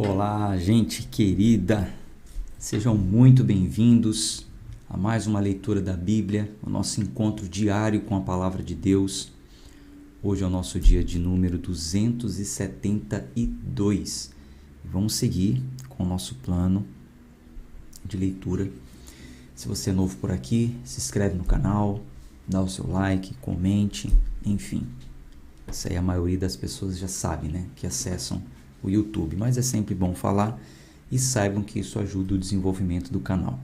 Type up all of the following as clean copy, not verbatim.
Olá, gente querida, sejam muito bem-vindos a mais uma leitura da Bíblia, o nosso encontro diário com a Palavra de Deus. Hoje é o nosso dia de número 272. Vamos seguir com o nosso plano de leitura. Se você é novo por aqui, se inscreve no canal, dá o seu like, comente, enfim. Isso aí a maioria das pessoas já sabe, né? Que acessam o YouTube, mas é sempre bom falar e saibam que isso ajuda o desenvolvimento do canal.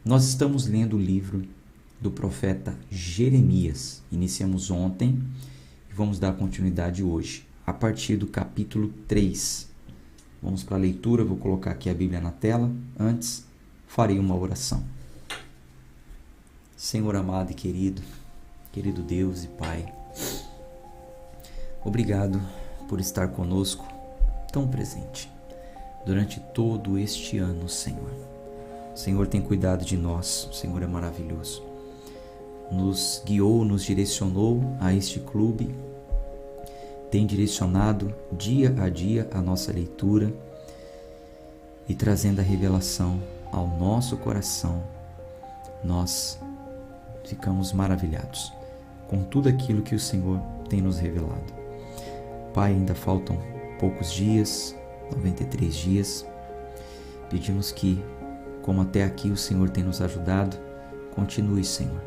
Nós estamos lendo o livro do profeta Jeremias. Iniciamos ontem e vamos dar continuidade hoje, a partir do capítulo 3. Vamos para a leitura, vou colocar aqui a Bíblia na tela. Antes, farei uma oração. Senhor amado e querido Deus e Pai, obrigado por estar conosco tão presente durante todo este ano, Senhor. O Senhor tem cuidado de nós, o Senhor é maravilhoso. Nos guiou, nos direcionou a este clube, tem direcionado dia a dia a nossa leitura e trazendo a revelação ao nosso coração. Nós ficamos maravilhados com tudo aquilo que o Senhor tem nos revelado. Pai, ainda faltam poucos dias, 93 dias. Pedimos que, como até aqui o Senhor tem nos ajudado, continue, Senhor,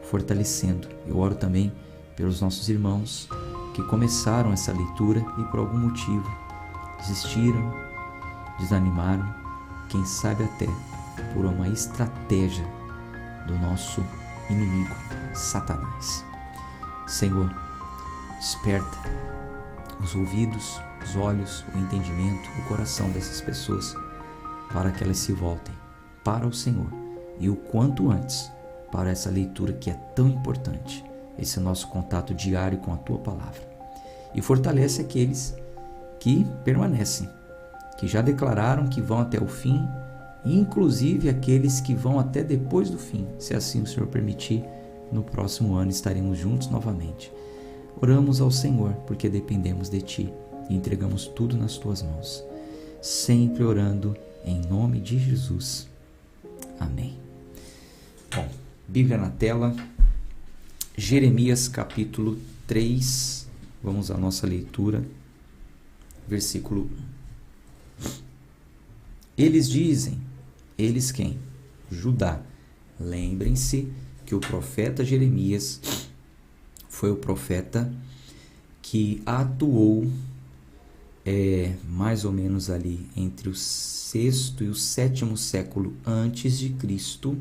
fortalecendo. Eu oro também pelos nossos irmãos que começaram essa leitura e por algum motivo desistiram, desanimaram, quem sabe até por uma estratégia do nosso inimigo, Satanás. Senhor, desperta os ouvidos, os olhos, o entendimento, o coração dessas pessoas para que elas se voltem para o Senhor e o quanto antes para essa leitura que é tão importante, esse nosso contato diário com a Tua Palavra. E fortalece aqueles que permanecem, que já declararam que vão até o fim, e inclusive aqueles que vão até depois do fim, se assim o Senhor permitir. No próximo ano estaremos juntos novamente. Oramos ao Senhor porque dependemos de Ti e entregamos tudo nas Tuas mãos, sempre orando em nome de Jesus. Amém. Bom, Bíblia na tela, Jeremias capítulo 3, vamos à nossa leitura, versículo 1. Eles dizem, eles quem? Judá. Lembrem-se que o profeta Jeremias foi o profeta que atuou mais ou menos ali entre o 6º e o 7º século antes de Cristo,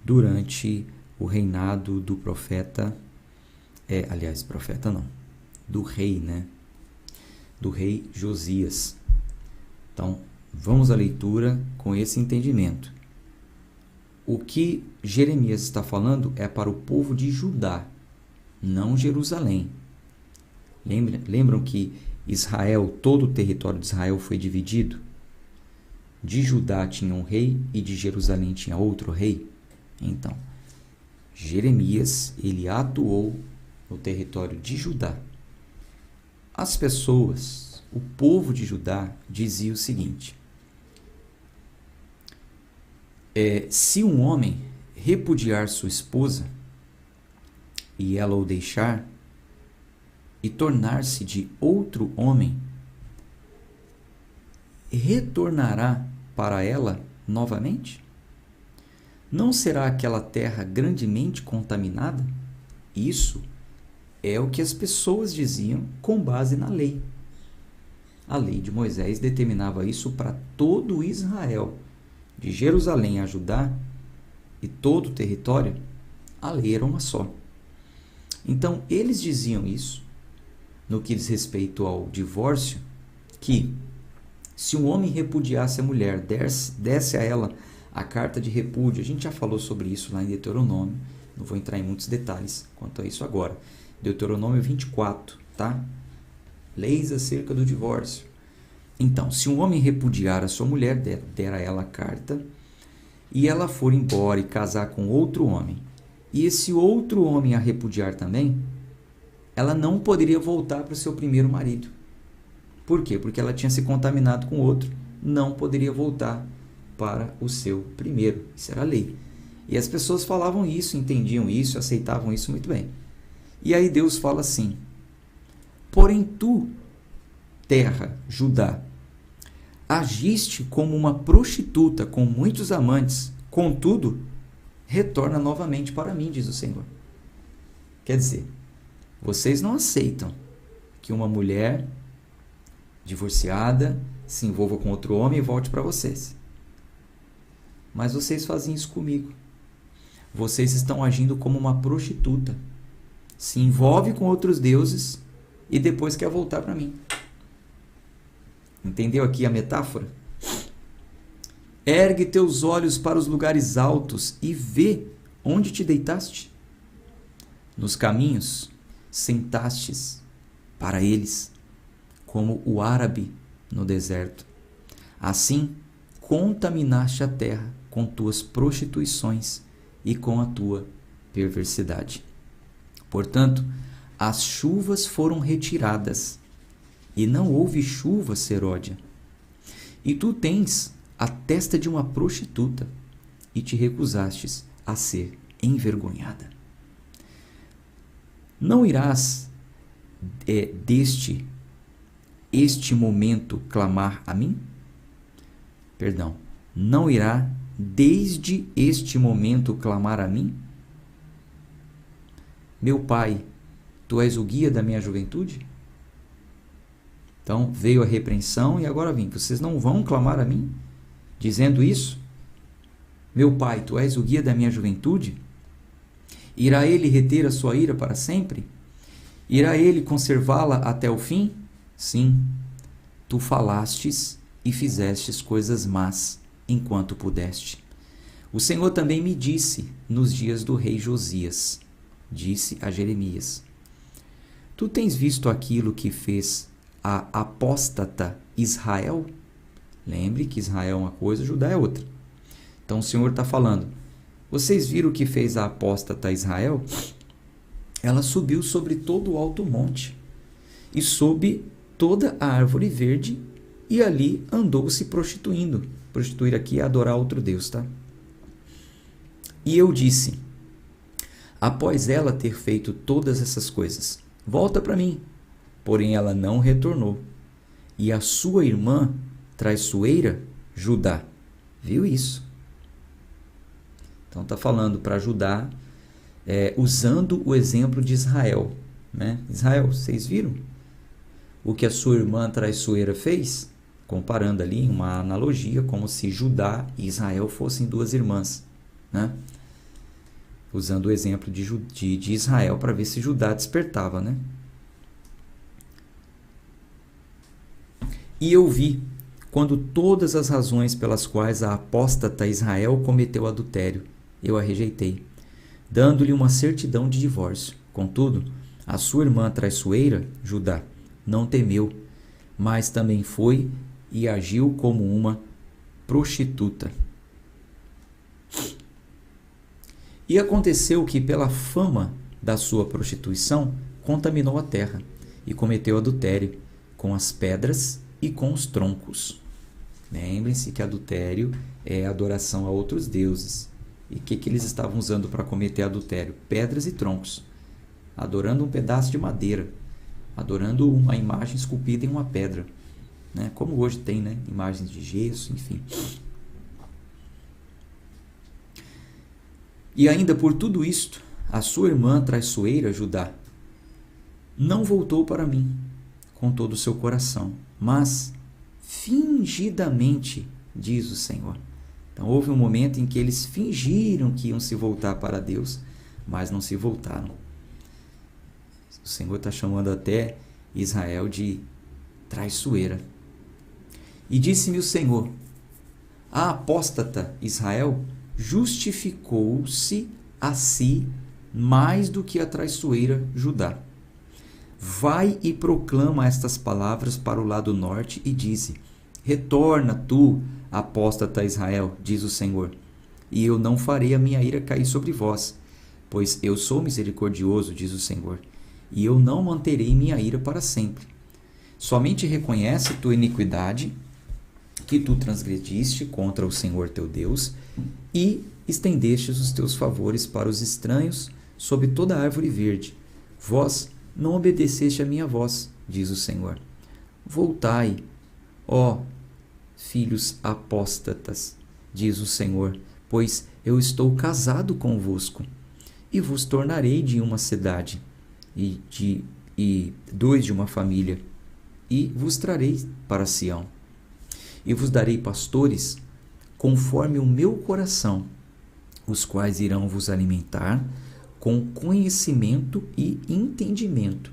durante o reinado do profeta, do rei, né? Do rei Josias. Então, vamos à leitura com esse entendimento. O que Jeremias está falando é para o povo de Judá, não Jerusalém. Lembram que Israel, todo o território de Israel foi dividido? De Judá tinha um rei e de Jerusalém tinha outro rei. Então, Jeremias, ele atuou no território de Judá. As pessoas, o povo de Judá, dizia o seguinte: se um homem repudiar sua esposa e ela o deixar e tornar-se de outro homem, retornará para ela novamente? Não será aquela terra grandemente contaminada? Isso é o que as pessoas diziam com base na lei. A lei de Moisés determinava isso para todo Israel, de Jerusalém a Judá e todo o território. A lei era uma só. Então, eles diziam isso no que diz respeito ao divórcio, que se um homem repudiasse a mulher, desse a ela a carta de repúdio, a gente já falou sobre isso lá em Deuteronômio, não vou entrar em muitos detalhes quanto a isso agora. Deuteronômio 24, tá? Leis acerca do divórcio. Então, se um homem repudiar a sua mulher, der a ela a carta, e ela for embora e casar com outro homem, e esse outro homem a repudiar também, ela não poderia voltar para o seu primeiro marido. Por quê? Porque ela tinha se contaminado com outro, não poderia voltar para o seu primeiro. Isso era a lei. E as pessoas falavam isso, entendiam isso, aceitavam isso muito bem. E aí Deus fala assim: porém tu, terra, Judá, agiste como uma prostituta com muitos amantes, contudo, retorna novamente para mim, diz o Senhor. Quer dizer, vocês não aceitam que uma mulher divorciada se envolva com outro homem e volte para vocês. Mas vocês fazem isso comigo. Vocês estão agindo como uma prostituta. Se envolve com outros deuses e depois quer voltar para mim. Entendeu aqui a metáfora? Ergue teus olhos para os lugares altos e vê onde te deitaste. Nos caminhos sentastes para eles, como o árabe no deserto. Assim, contaminaste a terra com tuas prostituições e com a tua perversidade. Portanto, as chuvas foram retiradas, e não houve chuva seródia. E tu tens a testa de uma prostituta, e te recusastes a ser envergonhada. Não irás este momento clamar a mim? Perdão, não irá desde este momento clamar a mim? Meu pai, tu és o guia da minha juventude? Então veio a repreensão e agora vem. Vocês não vão clamar a mim? Dizendo isso? Meu pai, tu és o guia da minha juventude? Irá ele reter a sua ira para sempre? Irá ele conservá-la até o fim? Sim, tu falastes e fizestes coisas más enquanto pudeste. O Senhor também me disse nos dias do rei Josias, disse a Jeremias: tu tens visto aquilo que fez a apóstata Israel? Lembre que Israel é uma coisa, Judá é outra. Então o Senhor está falando: vocês viram o que fez a apóstata Israel? Ela subiu sobre todo o alto monte e sob toda a árvore verde e ali andou se prostituindo. Prostituir aqui é adorar outro Deus, tá? E eu disse, após ela ter feito todas essas coisas, volta para mim. Porém ela não retornou. E a sua irmã traiçoeira, Judá, viu isso. Então está falando para Judá, usando o exemplo de Israel. Né? Israel, vocês viram o que a sua irmã traiçoeira fez? Comparando ali uma analogia, como se Judá e Israel fossem duas irmãs. Né? Usando o exemplo de Israel para ver se Judá despertava. Né? E eu vi, quando todas as razões pelas quais a apóstata Israel cometeu adultério, eu a rejeitei, dando-lhe uma certidão de divórcio. Contudo, a sua irmã traiçoeira, Judá, não temeu, mas também foi e agiu como uma prostituta. E aconteceu que, pela fama da sua prostituição, contaminou a terra e cometeu adultério com as pedras e com os troncos. Lembrem-se que adultério é adoração a outros deuses. E o que eles estavam usando para cometer adultério? Pedras e troncos. Adorando um pedaço de madeira. Adorando uma imagem esculpida em uma pedra. Né? Como hoje tem, né? Imagens de gesso, enfim. E ainda por tudo isto, a sua irmã traiçoeira, Judá, não voltou para mim com todo o seu coração, mas fingidamente, diz o Senhor. Então houve um momento em que eles fingiram que iam se voltar para Deus, mas não se voltaram. O Senhor está chamando até Israel de traiçoeira. E disse-me o Senhor: a apóstata Israel justificou-se a si mais do que a traiçoeira Judá. Vai e proclama estas palavras para o lado norte e dize: retorna tu, apóstata Israel, diz o Senhor, e eu não farei a minha ira cair sobre vós, pois eu sou misericordioso, diz o Senhor, e eu não manterei minha ira para sempre. Somente reconhece tua iniquidade, que tu transgrediste contra o Senhor teu Deus, e estendestes os teus favores para os estranhos sob toda a árvore verde. Vós não obedeceste a minha voz, diz o Senhor. Voltai, ó filhos apóstatas, diz o Senhor, pois eu estou casado convosco, e vos tornarei de uma cidade, e dois de uma família, e vos trarei para Sião, e vos darei pastores conforme o meu coração, os quais irão vos alimentar com conhecimento e entendimento.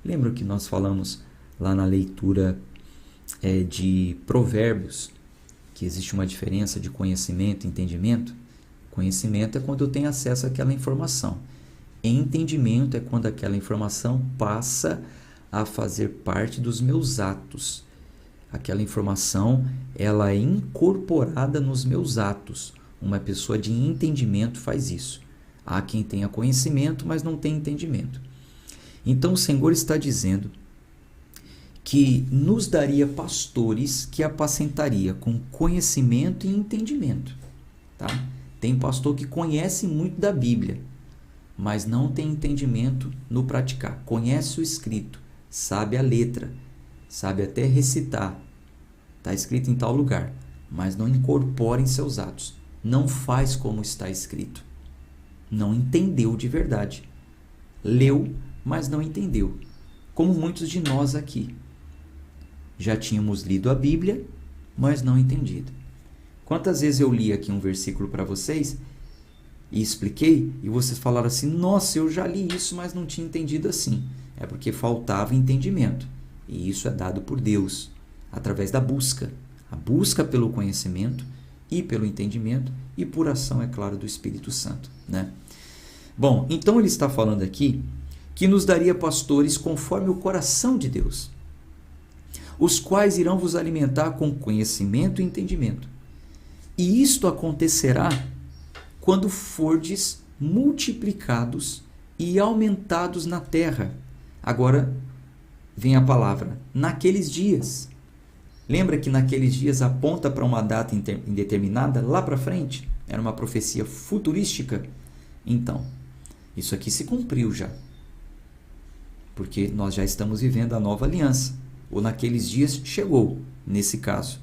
Lembra que nós falamos lá na leitura de Provérbios, que existe uma diferença de conhecimento e entendimento? Conhecimento é quando eu tenho acesso àquela informação. Entendimento é quando aquela informação passa a fazer parte dos meus atos. Aquela informação, ela é incorporada nos meus atos. Uma pessoa de entendimento faz isso. Há quem tenha conhecimento, mas não tem entendimento. Então o Senhor está dizendo que nos daria pastores que apacentaria com conhecimento e entendimento. Tá? Tem pastor que conhece muito da Bíblia, mas não tem entendimento no praticar. Conhece o escrito, sabe a letra, sabe até recitar. Está escrito em tal lugar, mas não incorpora em seus atos. Não faz como está escrito. Não entendeu de verdade. Leu, mas não entendeu. Como muitos de nós aqui. Já tínhamos lido a Bíblia, mas não entendido. Quantas vezes eu li aqui um versículo para vocês e expliquei, e vocês falaram assim: nossa, eu já li isso, mas não tinha entendido assim. É porque faltava entendimento. E isso é dado por Deus, através da busca. A busca pelo conhecimento e pelo entendimento, e por ação, é claro, do Espírito Santo, né? Bom, então ele está falando aqui que nos daria pastores conforme o coração de Deus, os quais irão vos alimentar com conhecimento e entendimento. E isto acontecerá quando fordes multiplicados e aumentados na terra. Agora vem a palavra, naqueles dias. Lembra que naqueles dias aponta para uma data indeterminada lá para frente? Era uma profecia futurística. Então, isso aqui se cumpriu já. Porque nós já estamos vivendo a nova aliança. Ou naqueles dias chegou, nesse caso.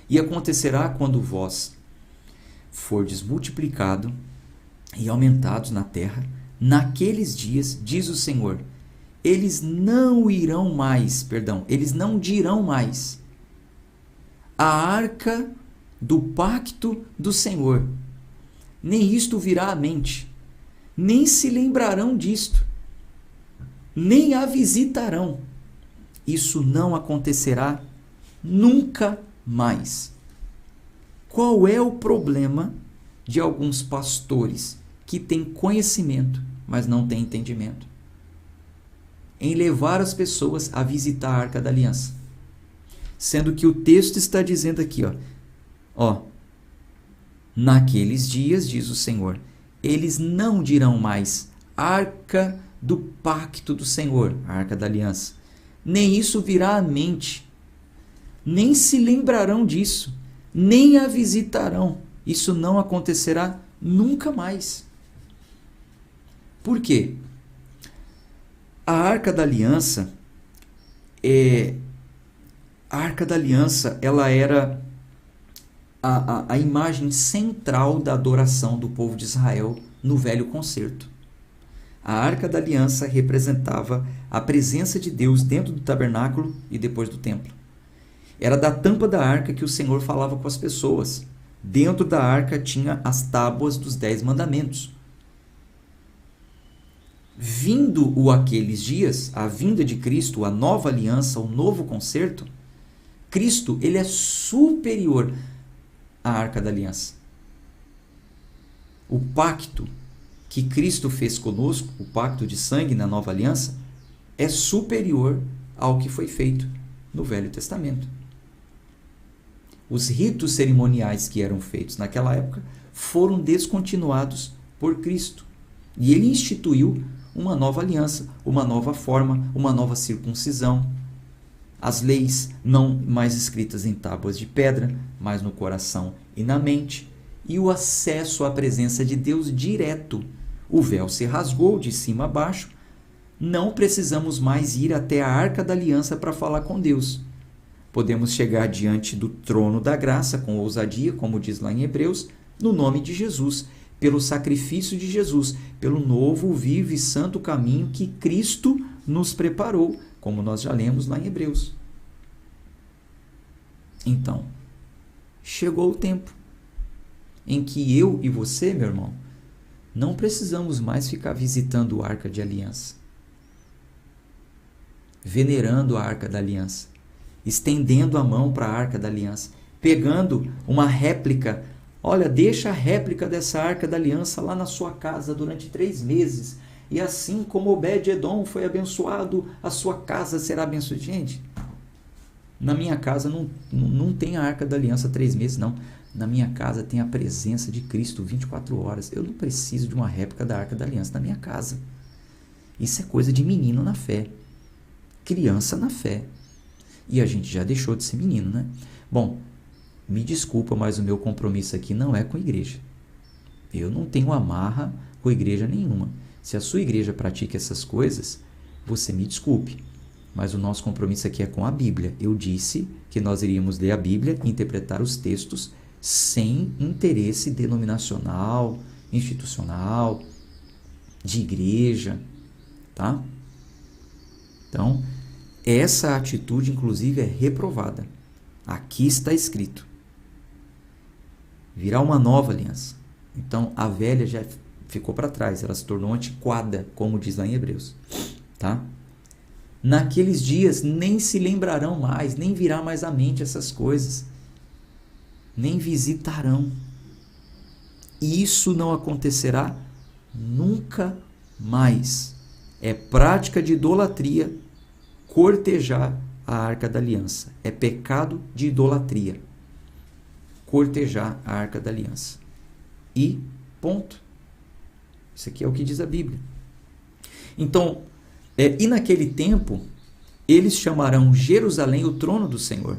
E acontecerá quando vós fordes multiplicado e aumentados na terra, naqueles dias, diz o Senhor, eles não dirão mais, a arca do pacto do Senhor, nem isto virá à mente, nem se lembrarão disto, nem a visitarão. Isso não acontecerá nunca mais. Qual é o problema de alguns pastores que têm conhecimento, mas não têm entendimento? Em levar as pessoas a visitar a Arca da Aliança. Sendo que o texto está dizendo aqui, ó, naqueles dias, diz o Senhor, eles não dirão mais Arca do Pacto do Senhor, a Arca da Aliança. Nem isso virá à mente, nem se lembrarão disso, nem a visitarão. Isso não acontecerá nunca mais. Por quê? A Arca da Aliança ela era a imagem central da adoração do povo de Israel no Velho Concerto. A Arca da Aliança representava a presença de Deus dentro do tabernáculo e depois do templo. Era da tampa da arca que o Senhor falava com as pessoas. Dentro da arca tinha as tábuas dos 10 mandamentos. Vindo aqueles dias, a vinda de Cristo, a nova aliança, o novo concerto, Cristo, ele é superior à Arca da Aliança. O pacto que Cristo fez conosco, o pacto de sangue na nova aliança, é superior ao que foi feito no Velho Testamento. Os ritos cerimoniais que eram feitos naquela época foram descontinuados por Cristo. E ele instituiu uma nova aliança, uma nova forma, uma nova circuncisão. as leis não mais escritas em tábuas de pedra, mas no coração e na mente, e o acesso à presença de Deus direto. O véu se rasgou de cima a baixo, não precisamos mais ir até a Arca da Aliança para falar com Deus. Podemos chegar diante do trono da graça com ousadia, como diz lá em Hebreus, no nome de Jesus, pelo sacrifício de Jesus, pelo novo, vivo e santo caminho que Cristo nos preparou, como nós já lemos lá em Hebreus. Então, chegou o tempo em que eu e você, meu irmão, não precisamos mais ficar visitando a Arca de Aliança, venerando a Arca da Aliança, estendendo a mão para a Arca da Aliança, pegando uma réplica. Olha, deixa a réplica dessa Arca da Aliança lá na sua casa durante 3 meses. E assim como Obed-Edom foi abençoado, a sua casa será abençoada. Gente, na minha casa não tem a Arca da Aliança 3 meses, não. Na minha casa tem a presença de Cristo 24 horas. Eu não preciso de uma réplica da Arca da Aliança na minha casa. Isso é coisa de menino na fé. Criança na fé. E a gente já deixou de ser menino, né? Bom, me desculpa, mas o meu compromisso aqui não é com a igreja. Eu não tenho amarra com igreja nenhuma. Se a sua igreja pratica essas coisas, você me desculpe. Mas o nosso compromisso aqui é com a Bíblia. Eu disse que nós iríamos ler a Bíblia e interpretar os textos sem interesse denominacional, institucional, de igreja, tá? Então, essa atitude, inclusive, é reprovada. Aqui está escrito. Virá uma nova aliança. Então, a velha já ficou para trás, ela se tornou antiquada, como diz lá em Hebreus. Tá? Naqueles dias nem se lembrarão mais, nem virá mais à mente essas coisas. Nem visitarão. E isso não acontecerá nunca mais. É prática de idolatria cortejar a Arca da Aliança. É pecado de idolatria cortejar a Arca da Aliança. E ponto. Isso aqui é o que diz a Bíblia. Então, e naquele tempo, eles chamarão Jerusalém o trono do Senhor.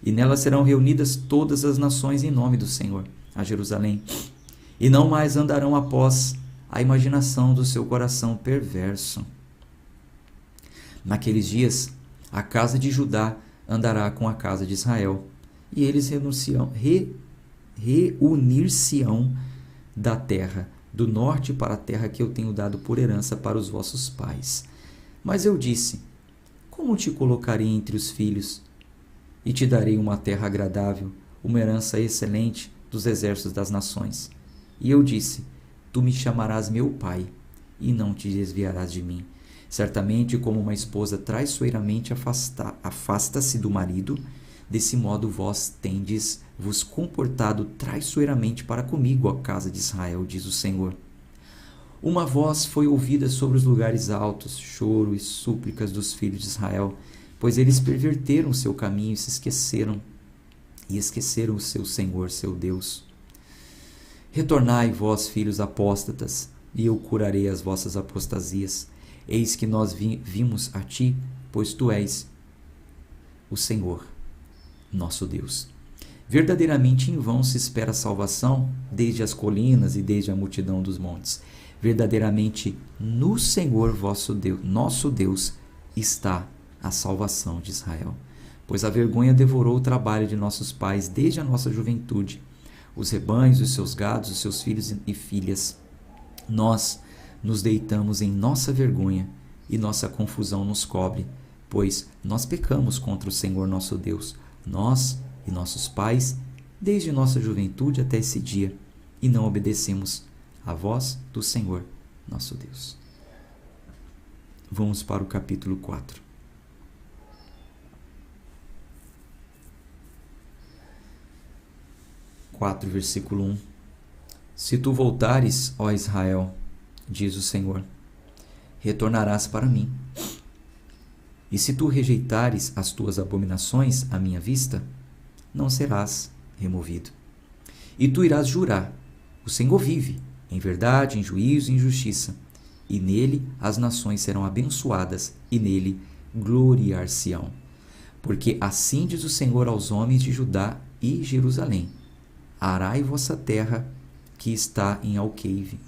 E nela serão reunidas todas as nações em nome do Senhor, a Jerusalém. E não mais andarão após a imaginação do seu coração perverso. Naqueles dias, a casa de Judá andará com a casa de Israel, e eles reunir-se-ão da terra do norte para a terra que eu tenho dado por herança para os vossos pais. Mas eu disse: como te colocarei entre os filhos? E te darei uma terra agradável, uma herança excelente dos exércitos das nações. E eu disse: tu me chamarás meu pai, e não te desviarás de mim. Certamente, como uma esposa traiçoeiramente afasta-se do marido, desse modo vós tendes vos comportado traiçoeiramente para comigo, ó casa de Israel, diz o Senhor. Uma voz foi ouvida sobre os lugares altos, choro e súplicas dos filhos de Israel, pois eles perverteram o seu caminho e se esqueceram, e esqueceram o seu Senhor, seu Deus. Retornai, vós, filhos apóstatas, e eu curarei as vossas apostasias. Eis que nós vimos a ti, pois tu és o Senhor, nosso Deus. Verdadeiramente em vão se espera a salvação, desde as colinas e desde a multidão dos montes. Verdadeiramente no Senhor vosso Deus, nosso Deus, está a salvação de Israel. Pois a vergonha devorou o trabalho de nossos pais desde a nossa juventude, os rebanhos, os seus gados, os seus filhos e filhas. Nós nos deitamos em nossa vergonha e nossa confusão nos cobre, pois nós pecamos contra o Senhor nosso Deus, nós e nossos pais, desde nossa juventude até esse dia, e não obedecemos à voz do Senhor nosso Deus. Vamos para o capítulo 4. Versículo 1. Se tu voltares, ó Israel, diz o Senhor, retornarás para mim. E se tu rejeitares as tuas abominações à minha vista, não serás removido. E tu irás jurar: o Senhor vive, em verdade, em juízo e em justiça, e nele as nações serão abençoadas, e nele gloriar-se-ão. Porque assim diz o Senhor aos homens de Judá e Jerusalém: arai vossa terra que está em alqueire,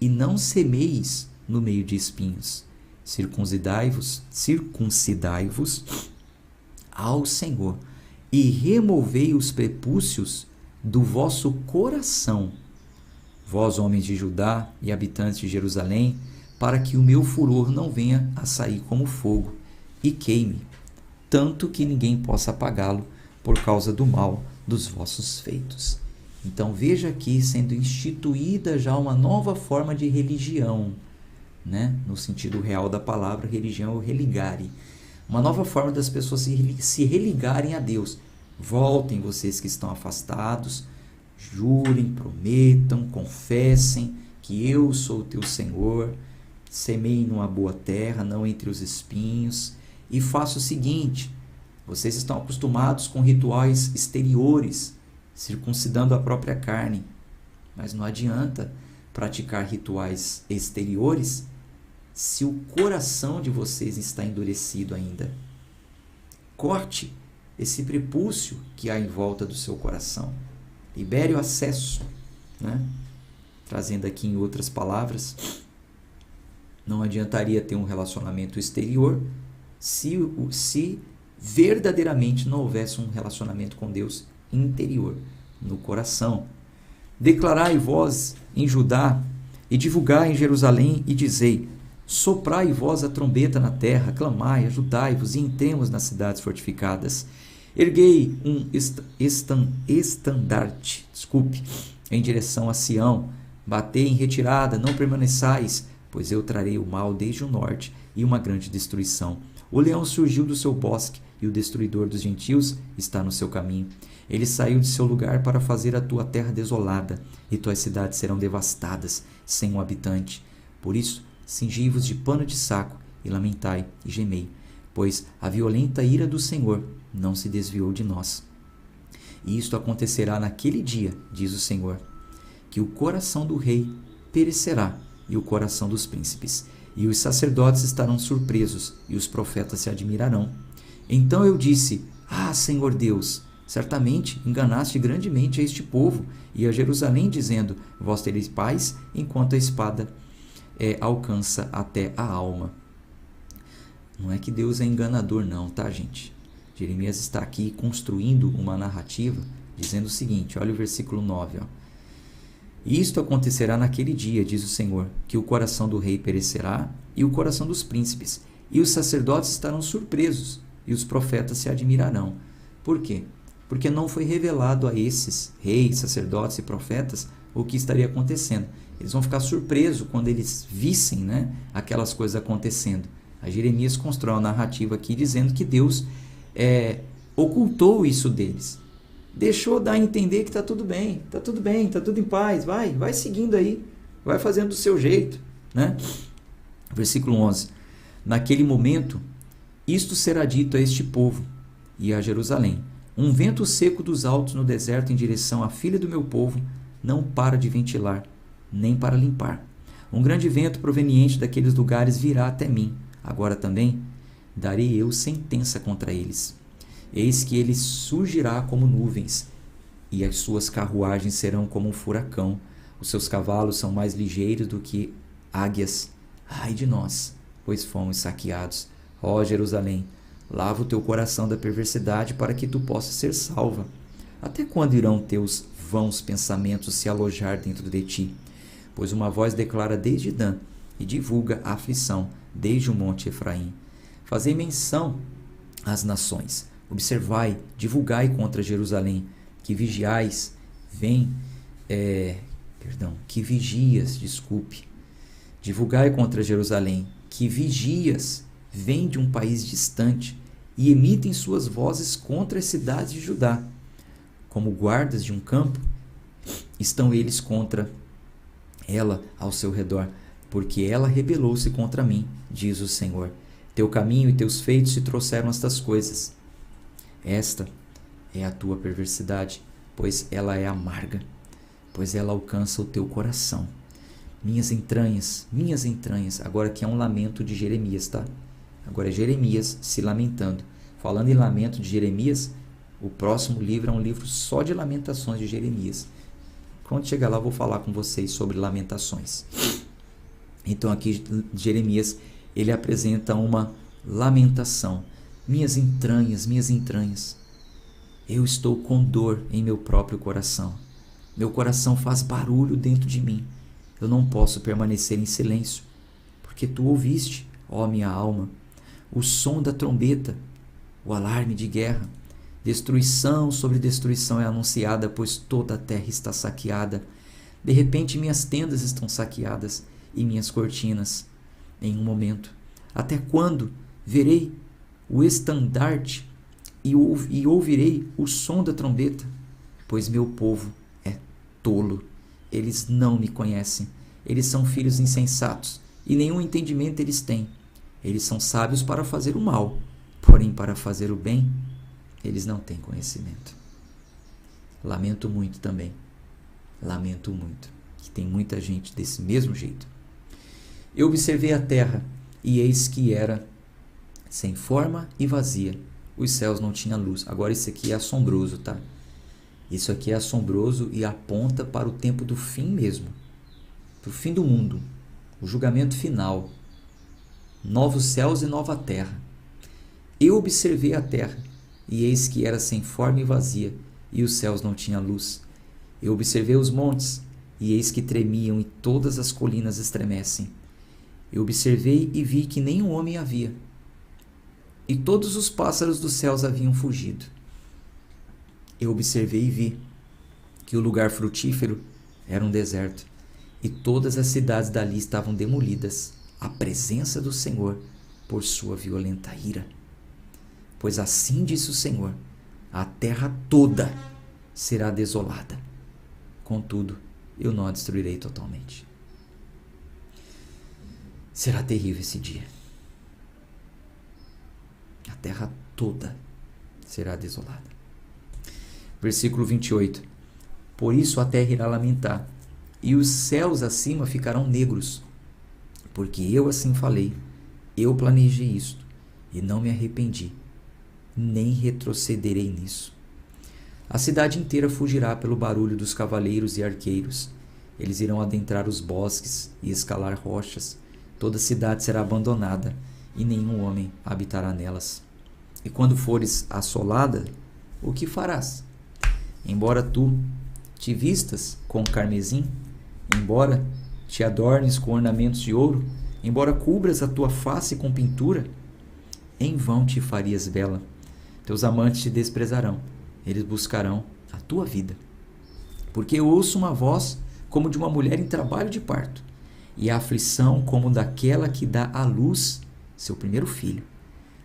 e não semeis no meio de espinhos. Circuncidai-vos ao Senhor, e removei os prepúcios do vosso coração, vós, homens de Judá e habitantes de Jerusalém, para que o meu furor não venha a sair como fogo e queime, tanto que ninguém possa apagá-lo por causa do mal dos vossos feitos. Então veja aqui sendo instituída já uma nova forma de religião, né? No sentido real da palavra, religião é o religare. Uma nova forma das pessoas se religarem a Deus. Voltem vocês que estão afastados, jurem, prometam, confessem que eu sou o teu Senhor, semeiem numa boa terra, não entre os espinhos, e faça o seguinte: vocês estão acostumados com rituais exteriores, circuncidando a própria carne, mas não adianta praticar rituais exteriores se o coração de vocês está endurecido ainda. Corte esse prepúcio que há em volta do seu coração. Libere o acesso, né? Trazendo aqui em outras palavras, não adiantaria ter um relacionamento exterior se verdadeiramente não houvesse um relacionamento com Deus interior, no coração. Declarai vós em Judá e divulgai em Jerusalém e dizei: soprai vós a trombeta na terra, clamai, ajudai-vos e entremos nas cidades fortificadas. Erguei um estandarte, em direção a Sião, batei em retirada, não permaneçais, pois eu trarei o mal desde o norte e uma grande destruição. O leão surgiu do seu bosque e o destruidor dos gentios está no seu caminho. Ele saiu de seu lugar para fazer a tua terra desolada, e tuas cidades serão devastadas, sem um habitante. Por isso, cingi-vos de pano de saco, e lamentai, e gemei, pois a violenta ira do Senhor não se desviou de nós. E isto acontecerá naquele dia, diz o Senhor, que o coração do rei perecerá, e o coração dos príncipes, e os sacerdotes estarão surpresos, e os profetas se admirarão. Então eu disse: ah, Senhor Deus, certamente enganaste grandemente a este povo e a Jerusalém, dizendo: vós tereis paz, enquanto a espada alcança até a alma. Não é que Deus é enganador não, tá, gente? Jeremias está aqui construindo uma narrativa, dizendo o seguinte, olha o versículo 9, ó. Isto acontecerá naquele dia, diz o Senhor, que o coração do rei perecerá e o coração dos príncipes, e os sacerdotes estarão surpresos, e os profetas se admirarão. Por quê? Porque não foi revelado a esses reis, sacerdotes e profetas o que estaria acontecendo. Eles vão ficar surpresos quando eles vissem, né, aquelas coisas acontecendo. A Jeremias constrói uma narrativa aqui dizendo que Deus ocultou isso deles. Deixou dar a entender que está tudo bem, está tudo em paz, vai seguindo aí, vai fazendo do seu jeito, né? Versículo 11. Naquele momento, isto será dito a este povo e a Jerusalém: um vento seco dos altos no deserto em direção à filha do meu povo não para de ventilar, nem para limpar. Um grande vento proveniente daqueles lugares virá até mim. Agora também darei eu sentença contra eles. Eis que ele surgirá como nuvens, e as suas carruagens serão como um furacão. Os seus cavalos são mais ligeiros do que águias. Ai de nós, pois fomos saqueados. Ó Jerusalém, lava o teu coração da perversidade para que tu possas ser salva. Até quando irão teus vãos pensamentos se alojar dentro de ti? Pois uma voz declara desde Dan e divulga a aflição desde o monte Efraim. Fazei menção às nações. Observai, divulgai contra Jerusalém, que vigias, divulgai contra Jerusalém, que vigias, vêm de um país distante e emitem suas vozes contra as cidades de Judá. Como guardas de um campo, estão eles contra ela ao seu redor, porque ela rebelou-se contra mim, diz o Senhor. Teu caminho e teus feitos te trouxeram estas coisas. Esta é a tua perversidade, pois ela é amarga, pois ela alcança o teu coração. Minhas entranhas, agora aqui é um lamento de Jeremias, tá? Agora é Jeremias se lamentando. Falando em lamento de Jeremias, o próximo livro é um livro só de lamentações de Jeremias. Quando chegar lá, eu vou falar com vocês sobre lamentações. Então aqui Jeremias, ele apresenta uma lamentação. Minhas entranhas, eu estou com dor em meu próprio coração. Meu coração faz barulho dentro de mim. Eu não posso permanecer em silêncio, porque tu ouviste, ó minha alma, o som da trombeta, o alarme de guerra. Destruição sobre destruição é anunciada, pois toda a terra está saqueada. De repente minhas tendas estão saqueadas e minhas cortinas. Em um momento. Até quando verei o estandarte e ouvirei o som da trombeta? Pois meu povo é tolo. Eles não me conhecem. Eles são filhos insensatos e nenhum entendimento eles têm. Eles são sábios para fazer o mal, porém para fazer o bem eles não têm conhecimento. Lamento muito também. Lamento muito que tem muita gente desse mesmo jeito. Eu observei a terra e eis que era sem forma e vazia. Os céus não tinham luz. Agora isso aqui é assombroso, tá? Isso aqui é assombroso e aponta para o tempo do fim mesmo. Para o fim do mundo. O julgamento final. Novos céus e nova terra. Eu observei a terra e eis que era sem forma e vazia, e os céus não tinham luz. Eu observei os montes, e eis que tremiam, e todas as colinas estremecem. Eu observei e vi que nenhum homem havia, e todos os pássaros dos céus haviam fugido. Eu observei e vi que o lugar frutífero era um deserto, e todas as cidades dali estavam demolidas, à presença do Senhor, por sua violenta ira. Pois assim diz o Senhor, a terra toda será desolada. Contudo, eu não a destruirei totalmente. Será terrível esse dia. A terra toda será desolada. Versículo 28. Por isso a terra irá lamentar, e os céus acima ficarão negros, porque eu assim falei, eu planejei isto, e não me arrependi, nem retrocederei nisso. A cidade inteira fugirá pelo barulho dos cavaleiros e arqueiros. Eles irão adentrar os bosques e escalar rochas. Toda a cidade será abandonada, e nenhum homem habitará nelas. E quando fores assolada, o que farás? Embora tu te vistas com carmesim, embora te adornes com ornamentos de ouro, embora cubras a tua face com pintura, em vão te farias bela. Teus amantes te desprezarão, eles buscarão a tua vida. Porque eu ouço uma voz como de uma mulher em trabalho de parto, e a aflição como daquela que dá à luz seu primeiro filho.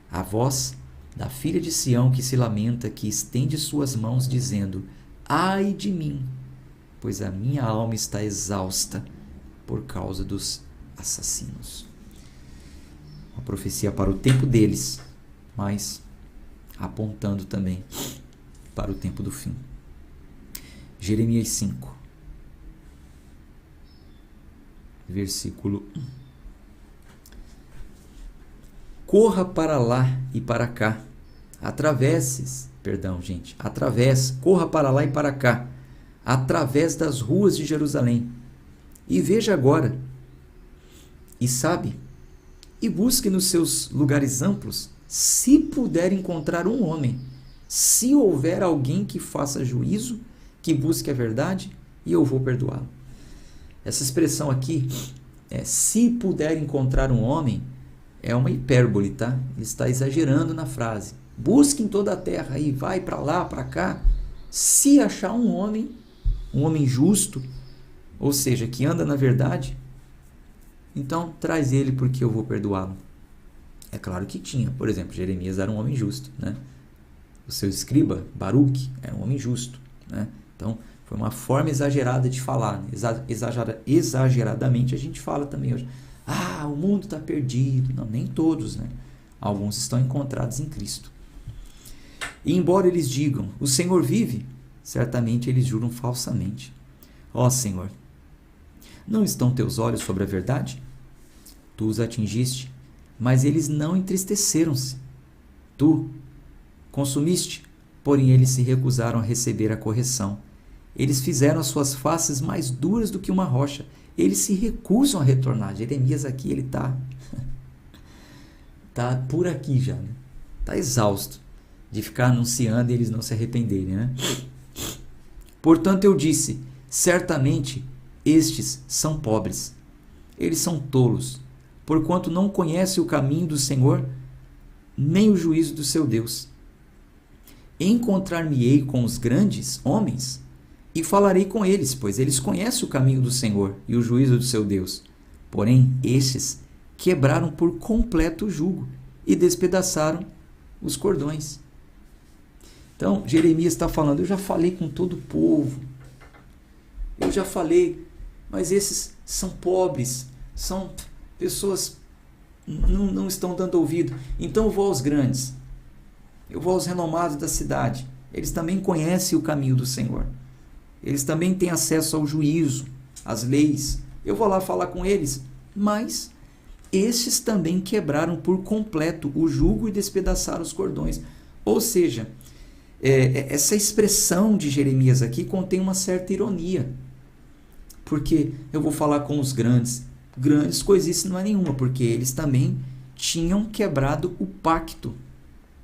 A voz da filha de Sião que se lamenta, que estende suas mãos, dizendo: ai de mim, pois a minha alma está exausta por causa dos assassinos. Uma profecia para o tempo deles, mas apontando também para o tempo do fim. Jeremias 5, versículo 1. Corra para lá e para cá, corra para lá e para cá, através das ruas de Jerusalém, e veja agora, e sabe, e busque nos seus lugares amplos, se puder encontrar um homem, se houver alguém que faça juízo, que busque a verdade, e eu vou perdoá-lo. Essa expressão aqui, se puder encontrar um homem, é uma hipérbole, tá? Ele está exagerando na frase. Busque em toda a terra, e vai para lá, para cá, se achar um homem justo, ou seja, que anda na verdade, então traz ele porque eu vou perdoá-lo. É claro que tinha, por exemplo, Jeremias era um homem justo, né? O seu escriba, Baruque, era um homem justo, né? Então, foi uma forma exagerada de falar, né? Exageradamente a gente fala também hoje. Ah, o mundo está perdido. Não, nem todos, né? Alguns estão encontrados em Cristo. E embora eles digam, o Senhor vive, certamente eles juram falsamente. Ó Senhor, não estão teus olhos sobre a verdade? Tu os atingiste, mas eles não entristeceram-se. Tu consumiste? Porém eles se recusaram a receber a correção. Eles fizeram as suas faces mais duras do que uma rocha. Eles se recusam a retornar. Jeremias aqui, ele está por aqui já, né? Está exausto de ficar anunciando e eles não se arrependerem, né? Portanto eu disse, certamente estes são pobres. Eles são tolos, porquanto não conhecem o caminho do Senhor, nem o juízo do seu Deus. Encontrar-me-ei com os grandes homens e falarei com eles, pois eles conhecem o caminho do Senhor e o juízo do seu Deus. Porém, estes quebraram por completo o jugo e despedaçaram os cordões. Então, Jeremias está falando, eu já falei com todo o povo, eu já falei, mas esses são pobres, são pessoas não estão dando ouvido. Então eu vou aos grandes, eu vou aos renomados da cidade. Eles também conhecem o caminho do Senhor. Eles também têm acesso ao juízo, às leis. Eu vou lá falar com eles. Mas estes também quebraram por completo o jugo e despedaçaram os cordões. Ou seja, essa expressão de Jeremias aqui contém uma certa ironia. Porque eu vou falar com os grandes. Grandes coisice não é nenhuma, porque eles também tinham quebrado o pacto.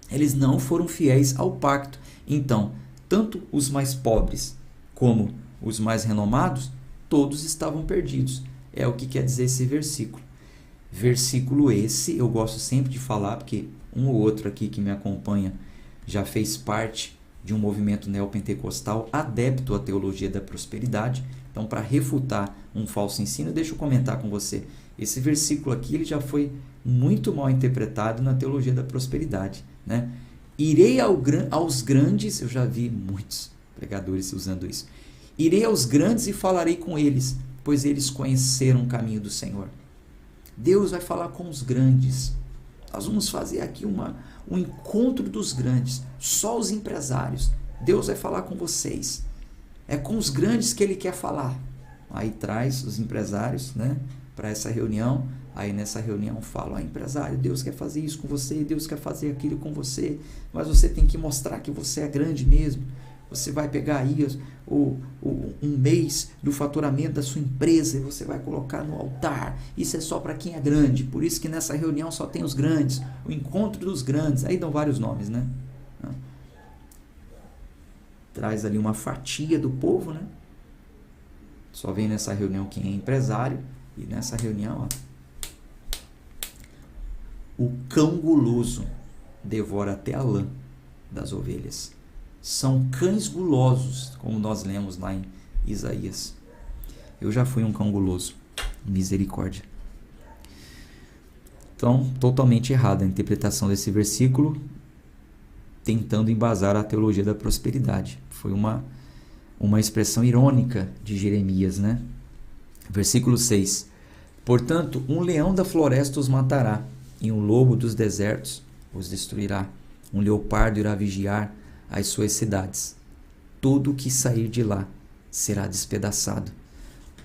Eles não foram fiéis ao pacto. Então, tanto os mais pobres como os mais renomados, todos estavam perdidos. É o que quer dizer esse versículo. Versículo esse, eu gosto sempre de falar, porque um ou outro aqui que me acompanha já fez parte de um movimento neopentecostal adepto à teologia da prosperidade. Então, para refutar um falso ensino, deixa eu comentar com você. Esse versículo aqui ele já foi muito mal interpretado na teologia da prosperidade, né? Irei aos grandes, eu já vi muitos pregadores usando isso. Irei aos grandes e falarei com eles, pois eles conheceram o caminho do Senhor. Deus vai falar com os grandes. Nós vamos fazer aqui um encontro dos grandes, só os empresários. Deus vai falar com vocês. É com os grandes que ele quer falar. Aí traz os empresários, né, para essa reunião. Aí nessa reunião falam, empresário, Deus quer fazer isso com você, Deus quer fazer aquilo com você, mas você tem que mostrar que você é grande mesmo. Você vai pegar aí um mês do faturamento da sua empresa e você vai colocar no altar. Isso é só para quem é grande. Por isso que nessa reunião só tem os grandes. O encontro dos grandes. Aí dão vários nomes, né? Traz ali uma fatia do povo, né? Só vem nessa reunião quem é empresário. E nessa reunião, o cão guloso devora até a lã das ovelhas. São cães gulosos, como nós lemos lá em Isaías. Eu já fui um cão guloso. Misericórdia. Então, totalmente errada a interpretação desse versículo, tentando embasar a teologia da prosperidade. Foi uma expressão irônica de Jeremias, né? Versículo 6. Portanto, um leão da floresta os matará, e um lobo dos desertos os destruirá. Um leopardo irá vigiar as suas cidades. Tudo o que sair de lá será despedaçado,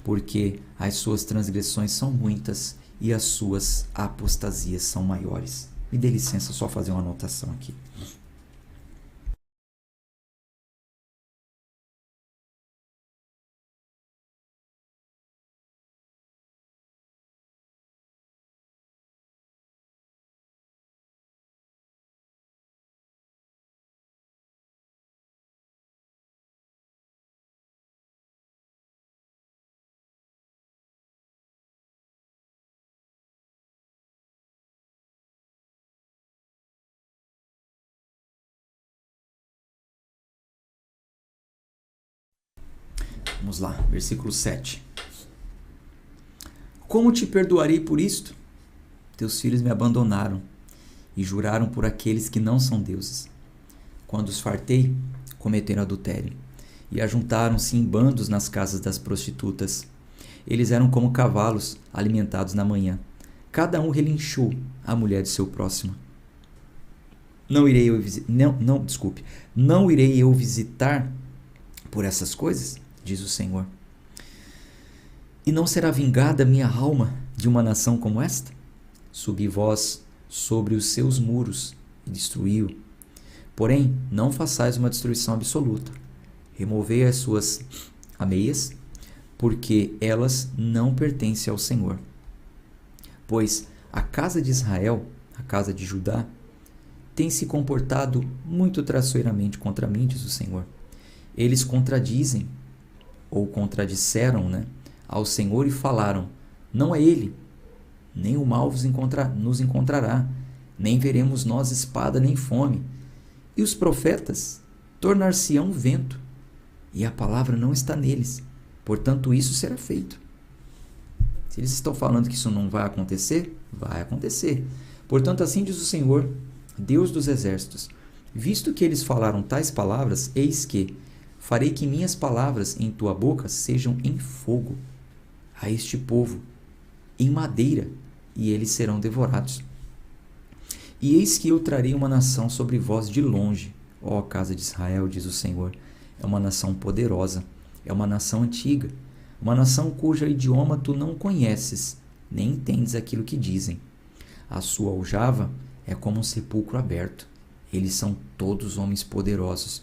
porque as suas transgressões são muitas e as suas apostasias são maiores. Me dê licença só fazer uma anotação aqui. Vamos lá, versículo 7. Como te perdoarei por isto? Teus filhos me abandonaram e juraram por aqueles que não são deuses. Quando os fartei, cometeram adultério e ajuntaram-se em bandos nas casas das prostitutas. Eles eram como cavalos alimentados na manhã. Cada um relinchou a mulher de seu próximo. Não irei eu visitar por essas coisas? Diz o Senhor. E não será vingada minha alma de uma nação como esta? Subi vós sobre os seus muros e destruiu, Porém, não façais uma destruição absoluta. Removei as suas ameias, porque elas não pertencem ao Senhor. Pois a casa de Israel, a casa de Judá, tem se comportado muito traiçoeiramente contra mim, diz o Senhor. Eles contradizem, ou contradisseram, ao Senhor e falaram: não é Ele, nem o mal nos encontrará, nem veremos nós espada nem fome. E os profetas tornar-se-ão vento, e a palavra não está neles. Portanto, isso será feito. Se eles estão falando que isso não vai acontecer, vai acontecer. Portanto, assim diz o Senhor, Deus dos exércitos: visto que eles falaram tais palavras, eis que farei que minhas palavras em tua boca sejam em fogo a este povo, em madeira, e eles serão devorados. E eis que eu trarei uma nação sobre vós de longe, ó casa de Israel, diz o Senhor. É uma nação poderosa, é uma nação antiga, uma nação cujo idioma tu não conheces, nem entendes aquilo que dizem. A sua aljava é como um sepulcro aberto. Eles são todos homens poderosos.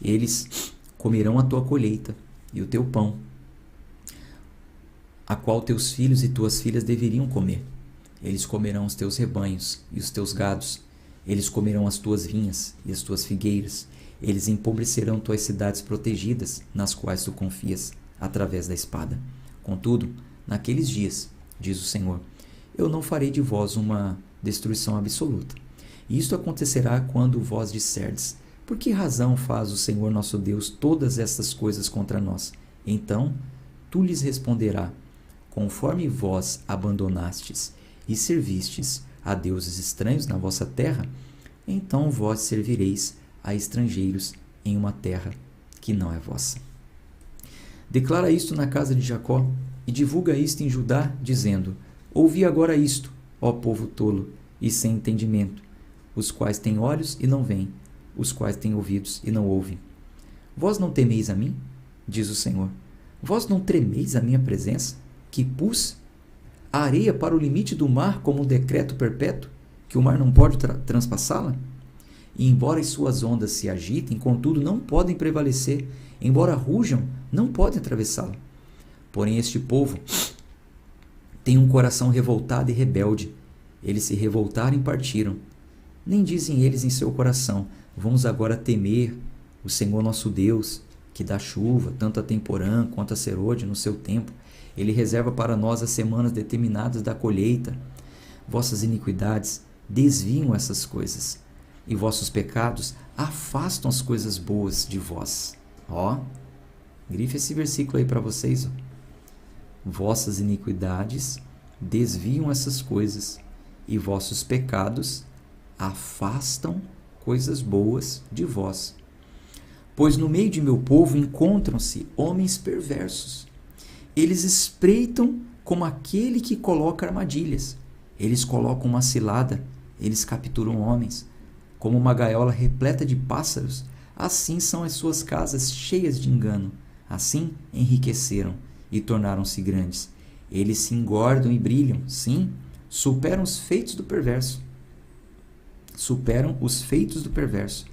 Eles comerão a tua colheita e o teu pão, a qual teus filhos e tuas filhas deveriam comer. Eles comerão os teus rebanhos e os teus gados. Eles comerão as tuas vinhas e as tuas figueiras. Eles empobrecerão tuas cidades protegidas, nas quais tu confias, através da espada. Contudo, naqueles dias, diz o Senhor, eu não farei de vós uma destruição absoluta. E isto acontecerá quando vós disserdes: por que razão faz o Senhor nosso Deus todas estas coisas contra nós? Então tu lhes responderá: conforme vós abandonastes e servistes a deuses estranhos na vossa terra, então vós servireis a estrangeiros em uma terra que não é vossa. Declara isto na casa de Jacó e divulga isto em Judá, dizendo: ouvi agora isto, ó povo tolo e sem entendimento, os quais têm olhos e não veem, os quais têm ouvidos e não ouvem. Vós não temeis a mim? Diz o Senhor. Vós não tremeis a minha presença, que pus a areia para o limite do mar como um decreto perpétuo, que o mar não pode transpassá-la? E embora as suas ondas se agitem, contudo não podem prevalecer, embora rujam, não podem atravessá-la. Porém este povo tem um coração revoltado e rebelde. Eles se revoltaram e partiram. Nem dizem eles em seu coração: vamos agora temer o Senhor nosso Deus, que dá chuva, tanto a temporã quanto a serôdia no seu tempo. Ele reserva para nós as semanas determinadas da colheita. Vossas iniquidades desviam essas coisas, e vossos pecados afastam as coisas boas de vós. Grife esse versículo aí para vocês. Vossas iniquidades desviam essas coisas, e vossos pecados afastam coisas boas de vós. Pois no meio de meu povo encontram-se homens perversos. Eles espreitam como aquele que coloca armadilhas. Eles colocam uma cilada, eles capturam homens. Como uma gaiola repleta de pássaros, assim são as suas casas cheias de engano. Assim enriqueceram e tornaram-se grandes. Eles se engordam e brilham, sim, superam os feitos do perverso. Superam os feitos do perverso.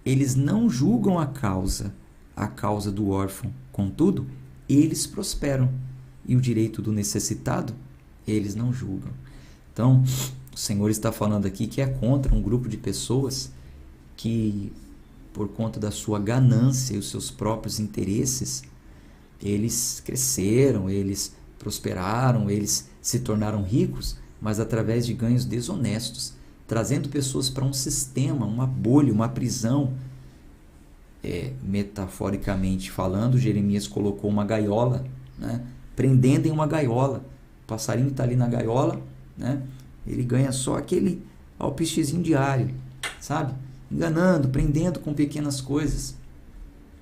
Eles não julgam a causa do órfão. Contudo, eles prosperam. E o direito do necessitado, eles não julgam. Então, o Senhor está falando aqui que é contra um grupo de pessoas que, por conta da sua ganância e os seus próprios interesses, eles cresceram, eles prosperaram, eles se tornaram ricos, mas através de ganhos desonestos, trazendo pessoas para um sistema, uma bolha, uma prisão. Metaforicamente falando, Jeremias colocou uma gaiola, prendendo em uma gaiola. O passarinho está ali na gaiola, ele ganha só aquele alpichezinho diário, sabe? Enganando, prendendo com pequenas coisas,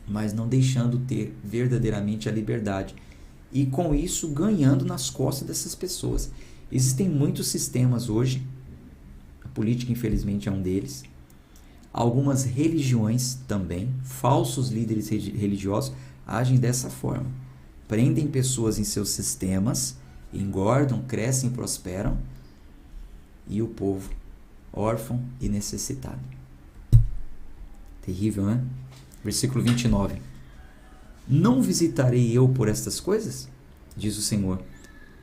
mas não deixando ter verdadeiramente a liberdade. E com isso ganhando nas costas dessas pessoas. Existem muitos sistemas hoje, a política infelizmente é um deles, algumas religiões também, falsos líderes religiosos agem dessa forma. Prendem pessoas em seus sistemas, engordam, crescem e prosperam, e o povo órfão e necessitado. Terrível, né? Versículo 29. Não visitarei eu por estas coisas? Diz o Senhor.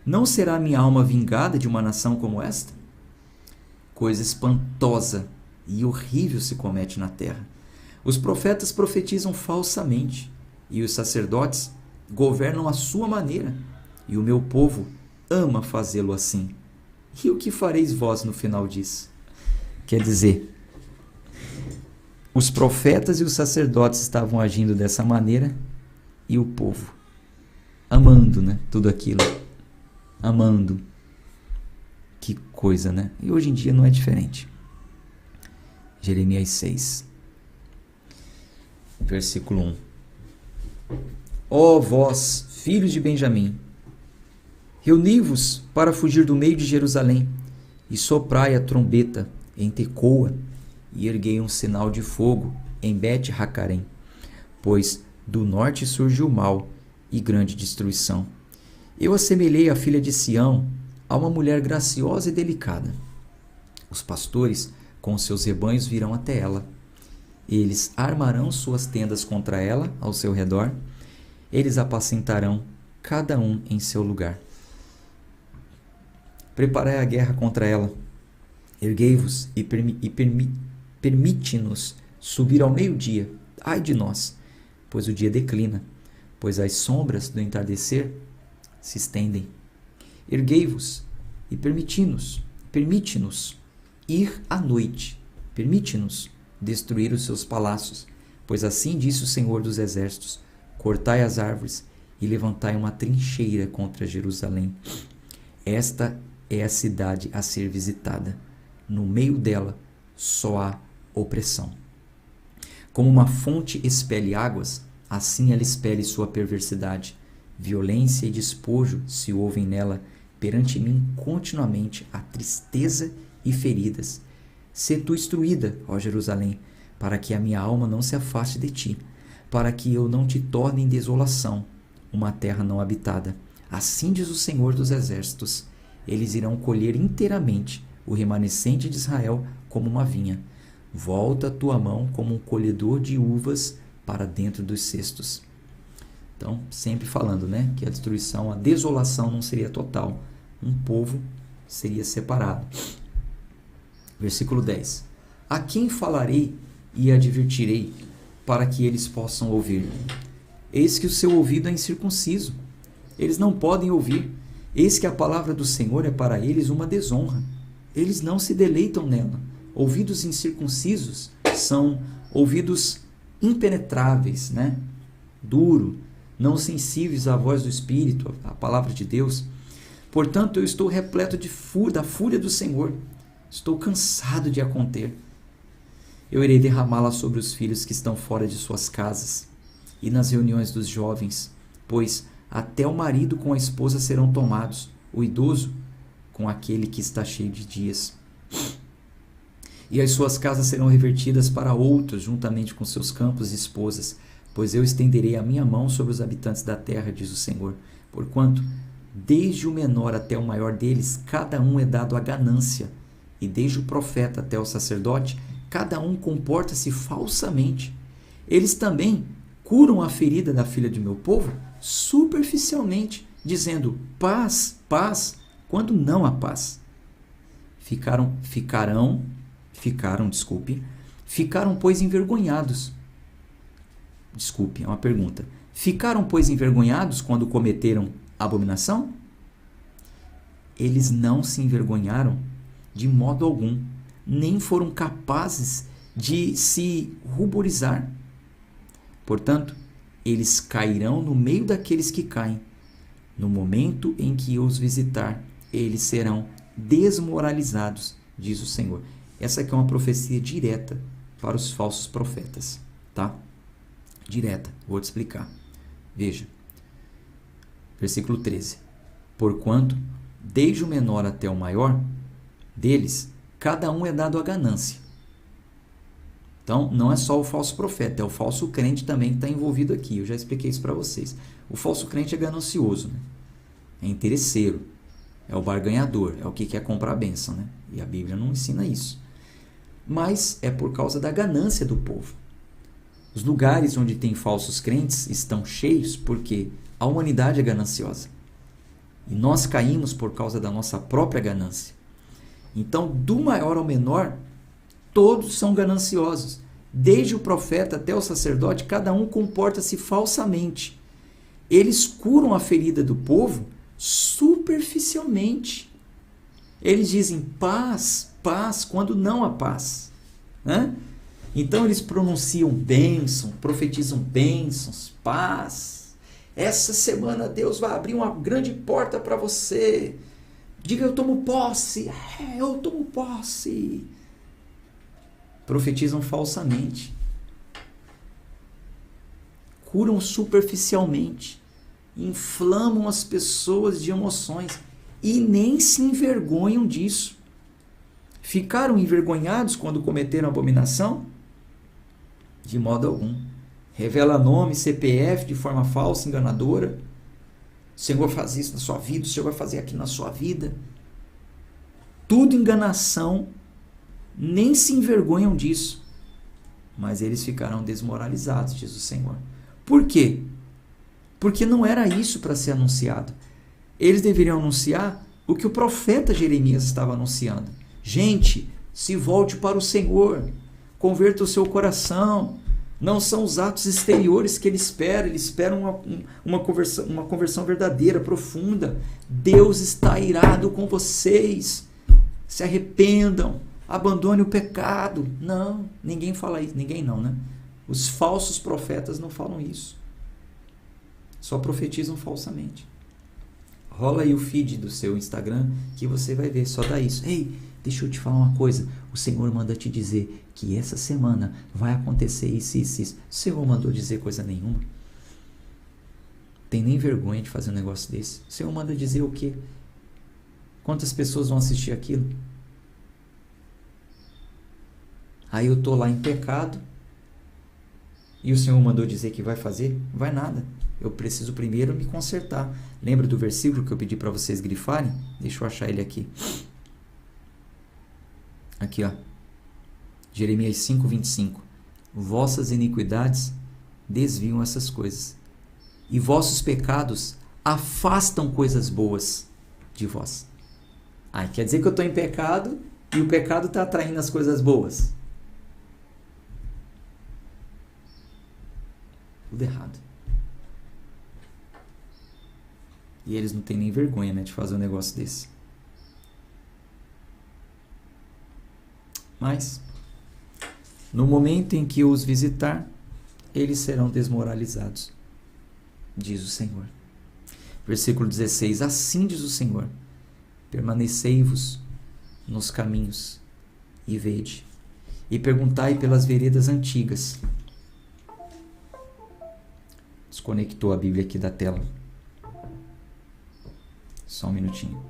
Não será minha alma vingada de uma nação como esta? Coisa espantosa e horrível se comete na terra. Os profetas profetizam falsamente, e os sacerdotes governam à sua maneira, e o meu povo ama fazê-lo assim. E o que fareis vós no final disso? Quer dizer, os profetas e os sacerdotes estavam agindo dessa maneira, e o povo amando, né, tudo aquilo. Amando. Que coisa, né? E hoje em dia não é diferente. Jeremias 6, versículo 1. Ó vós, filhos de Benjamim, reuni-vos para fugir do meio de Jerusalém, e soprai a trombeta em Tecoa, e erguei um sinal de fogo em Bet-Racarém, pois do norte surge o mal e grande destruição. Eu assemelhei a filha de Sião a uma mulher graciosa e delicada. Os pastores com seus rebanhos virão até ela. Eles armarão suas tendas contra ela ao seu redor. Eles apacentarão cada um em seu lugar. Preparai a guerra contra ela. Erguei-vos e permite-nos subir ao meio-dia. Ai de nós, pois o dia declina, pois as sombras do entardecer se estendem. Erguei-vos e permite-nos ir à noite. Permite-nos destruir os seus palácios, pois assim disse o Senhor dos Exércitos: cortai as árvores e levantai uma trincheira contra Jerusalém. Esta é a cidade a ser visitada. No meio dela só há opressão. Como uma fonte expele águas, assim ela expele sua perversidade. Violência e despojo se ouvem nela. Perante mim continuamente há tristeza e feridas. Sê tu instruída, ó Jerusalém, para que a minha alma não se afaste de ti, para que eu não te torne em desolação, uma terra não habitada. Assim diz o Senhor dos Exércitos: eles irão colher inteiramente o remanescente de Israel como uma vinha. Volta a tua mão como um colhedor de uvas para dentro dos cestos. Então, sempre falando, né, que a destruição, a desolação não seria total. Um povo seria separado. Versículo 10. A quem falarei e advertirei, para que eles possam ouvir? Eis que o seu ouvido é incircunciso. Eles não podem ouvir. Eis que a palavra do Senhor é para eles uma desonra. Eles não se deleitam nela. Ouvidos incircuncisos são ouvidos impenetráveis, né? Duro, não sensíveis à voz do Espírito, à palavra de Deus. Portanto, eu estou repleto da fúria do Senhor. Estou cansado de a conter. Eu irei derramá-la sobre os filhos que estão fora de suas casas e nas reuniões dos jovens, pois até o marido com a esposa serão tomados, o idoso com aquele que está cheio de dias. E as suas casas serão revertidas para outros, juntamente com seus campos e esposas, pois eu estenderei a minha mão sobre os habitantes da terra, diz o Senhor. Porquanto, desde o menor até o maior deles, cada um é dado à ganância, e desde o profeta até o sacerdote, cada um comporta-se falsamente. Eles também curam a ferida da filha de meu povo superficialmente, dizendo paz, paz, quando não há paz. Ficaram, pois, envergonhados. Desculpe, é uma pergunta. Ficaram, pois, envergonhados quando cometeram abominação? Eles não se envergonharam de modo algum, nem foram capazes de se ruborizar. Portanto, eles cairão no meio daqueles que caem. No momento em que eu os visitar, eles serão desmoralizados, diz o Senhor. Essa aqui é uma profecia direta para os falsos profetas, tá? Direta, vou te explicar. Veja, versículo 13. Porquanto, desde o menor até o maior deles, cada um é dado à ganância. Então, não é só o falso profeta, é o falso crente também que está envolvido aqui. Eu já expliquei isso para vocês. O falso crente é ganancioso, né? É interesseiro, é o barganhador, é o que quer comprar a bênção, né? E a Bíblia não ensina isso. Mas é por causa da ganância do povo. Os lugares onde tem falsos crentes estão cheios porque a humanidade é gananciosa. E nós caímos por causa da nossa própria ganância. Então, do maior ao menor, todos são gananciosos. Desde o profeta até o sacerdote, cada um comporta-se falsamente. Eles curam a ferida do povo superficialmente. Eles dizem paz, paz, quando não há paz. Né? Então eles pronunciam bênção, profetizam bênçãos, paz. Essa semana Deus vai abrir uma grande porta para você. Diga, eu tomo posse. Eu tomo posse. Profetizam falsamente. Curam superficialmente. Inflamam as pessoas de emoções. E nem se envergonham disso. Ficaram envergonhados quando cometeram abominação? De modo algum. Revela nome, CPF de forma falsa, enganadora. O Senhor faz isso na sua vida, o Senhor vai fazer aqui na sua vida. Tudo enganação, nem se envergonham disso. Mas eles ficaram desmoralizados, diz o Senhor. Por quê? Porque não era isso para ser anunciado. Eles deveriam anunciar o que o profeta Jeremias estava anunciando. Gente, se volte para o Senhor, converta o seu coração. Não são os atos exteriores que ele espera uma conversão verdadeira, profunda. Deus está irado com vocês. Se arrependam, abandone o pecado. Não, ninguém fala isso. Ninguém não, né? Os falsos profetas não falam isso. Só profetizam falsamente. Rola aí o feed do seu Instagram que você vai ver, só dá isso. Ei, deixa eu te falar uma coisa. O Senhor manda te dizer que essa semana vai acontecer isso, isso, isso. O Senhor mandou dizer coisa nenhuma. Tem nem vergonha de fazer um negócio desse. O Senhor manda dizer o quê? Quantas pessoas vão assistir aquilo? Aí eu tô lá em pecado e o Senhor mandou dizer que vai fazer? Vai nada. Eu preciso primeiro me consertar. Lembra do versículo que eu pedi para vocês grifarem? Deixa eu achar ele aqui. Aqui, ó. Jeremias 5:25. Vossas iniquidades desviam essas coisas, e vossos pecados afastam coisas boas de vós. Quer dizer que eu estou em pecado e o pecado está atraindo as coisas boas. Tudo errado. E eles não têm nem vergonha, né, de fazer um negócio desse. Mas, no momento em que eu os visitar, eles serão desmoralizados, diz o Senhor. Versículo 16. Assim diz o Senhor: permanecei-vos nos caminhos e vede, e perguntai pelas veredas antigas. Desconectou a Bíblia aqui da tela. Só um minutinho.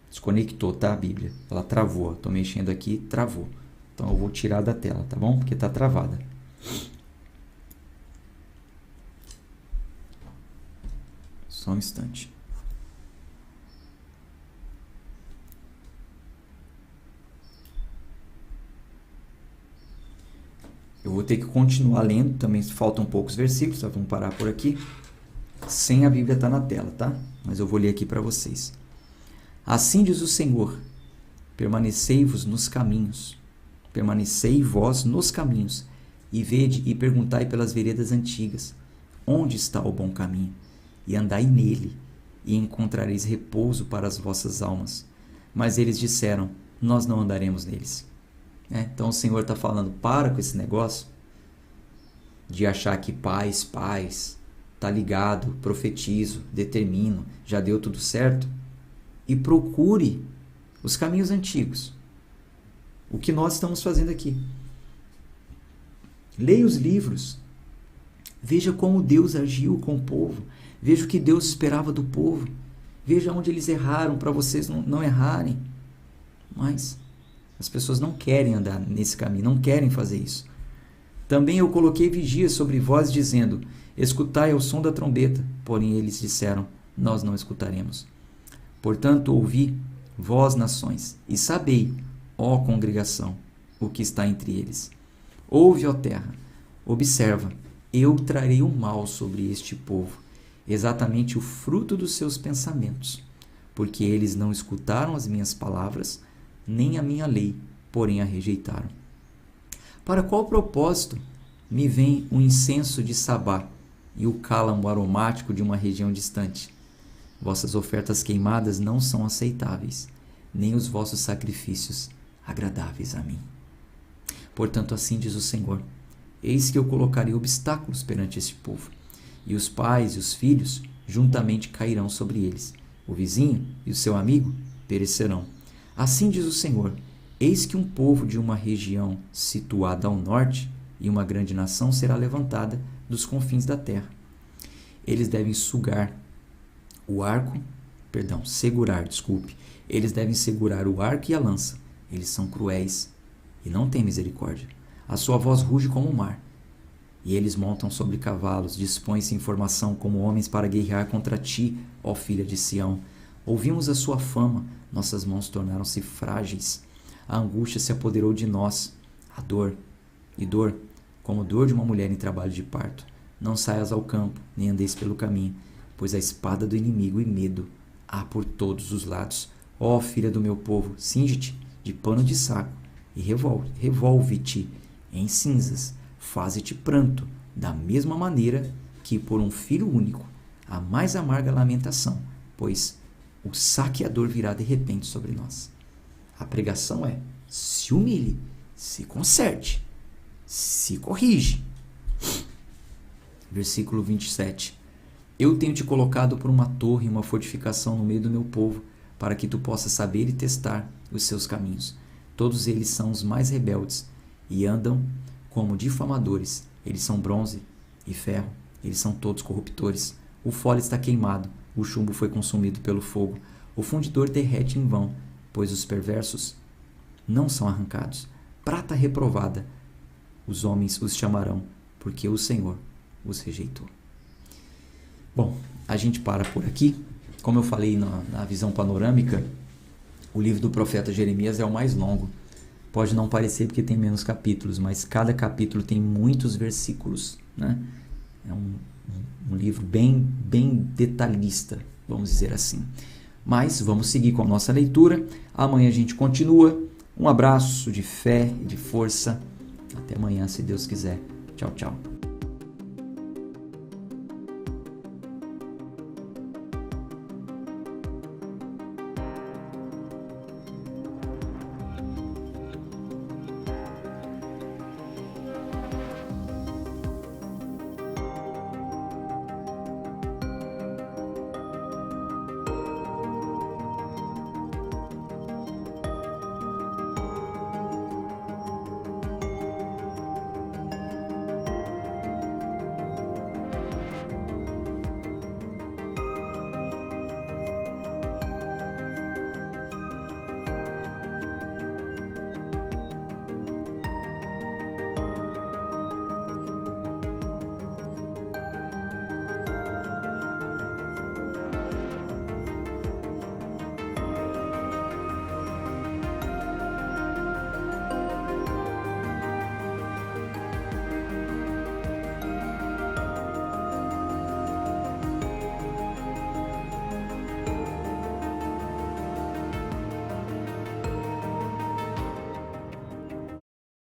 Desconectou, tá, a Bíblia? Ela travou. Estou mexendo aqui, travou. Então eu vou tirar da tela, tá bom? Porque está travada. Só um instante. Eu vou ter que continuar lendo, também faltam poucos versículos, só vamos parar por aqui. Sem a Bíblia estar na tela, tá? Mas eu vou ler aqui para vocês. Assim diz o Senhor: permanecei-vos nos caminhos, permanecei vós nos caminhos, e vede e perguntai pelas veredas antigas, onde está o bom caminho, e andai nele, e encontrareis repouso para as vossas almas. Mas eles disseram: nós não andaremos neles. Então o Senhor está falando, para com esse negócio de achar que paz, tá ligado, profetizo, determino, já deu tudo certo, e procure os caminhos antigos. O que nós estamos fazendo aqui. Leia os livros, veja como Deus agiu com o povo, veja o que Deus esperava do povo, veja onde eles erraram para vocês não errarem. Mas as pessoas não querem andar nesse caminho, não querem fazer isso. Também eu coloquei vigias sobre vós, dizendo: escutai ao som da trombeta. Porém eles disseram: nós não escutaremos. Portanto, ouvi, vós nações, e sabei ó congregação, o que está entre eles. Ouve, ó terra, observa, eu trarei o mal sobre este povo, exatamente o fruto dos seus pensamentos, porque eles não escutaram as minhas palavras, nem a minha lei, porém a rejeitaram. Para qual propósito me vem o incenso de Sabá e o cálamo aromático de uma região distante? Vossas ofertas queimadas não são aceitáveis, nem os vossos sacrifícios agradáveis a mim. Portanto, assim diz o Senhor, eis que eu colocarei obstáculos perante este povo, e os pais e os filhos juntamente cairão sobre eles. O vizinho e o seu amigo perecerão. Assim diz o Senhor, eis que um povo de uma região situada ao norte e uma grande nação será levantada dos confins da terra. Eles devem Eles devem segurar o arco e a lança. Eles são cruéis e não têm misericórdia. A sua voz ruge como o mar. E eles montam sobre cavalos, dispõem-se em formação como homens para guerrear contra ti, ó filha de Sião. Ouvimos a sua fama, nossas mãos tornaram-se frágeis. A angústia se apoderou de nós, a dor, como dor de uma mulher em trabalho de parto. Não saias ao campo, nem andeis pelo caminho, pois a espada do inimigo e medo há por todos os lados. Ó filha do meu povo, cinge-te de pano de saco e revolve-te em cinzas. Faze-te pranto, da mesma maneira que por um filho único, a mais amarga lamentação, pois o saqueador virá de repente sobre nós. A pregação é: se humilhe, se conserte, se corrige. Versículo 27. Eu tenho te colocado por uma torre e uma fortificação no meio do meu povo, para que tu possas saber e testar os seus caminhos. Todos eles são os mais rebeldes e andam como difamadores. Eles são bronze e ferro, eles são todos corruptores. O fole está queimado, o chumbo foi consumido pelo fogo. O fundidor derrete em vão, pois os perversos não são arrancados. Prata reprovada, os homens os chamarão, porque o Senhor os rejeitou. Bom, a gente para por aqui. Como eu falei na visão panorâmica, o livro do profeta Jeremias é o mais longo. Pode não parecer porque tem menos capítulos, mas cada capítulo tem muitos versículos, né? É um livro bem detalhista, vamos dizer assim. Mas vamos seguir com a nossa leitura. Amanhã a gente continua. Um abraço de fé e de força. Até amanhã, se Deus quiser. Tchau, tchau.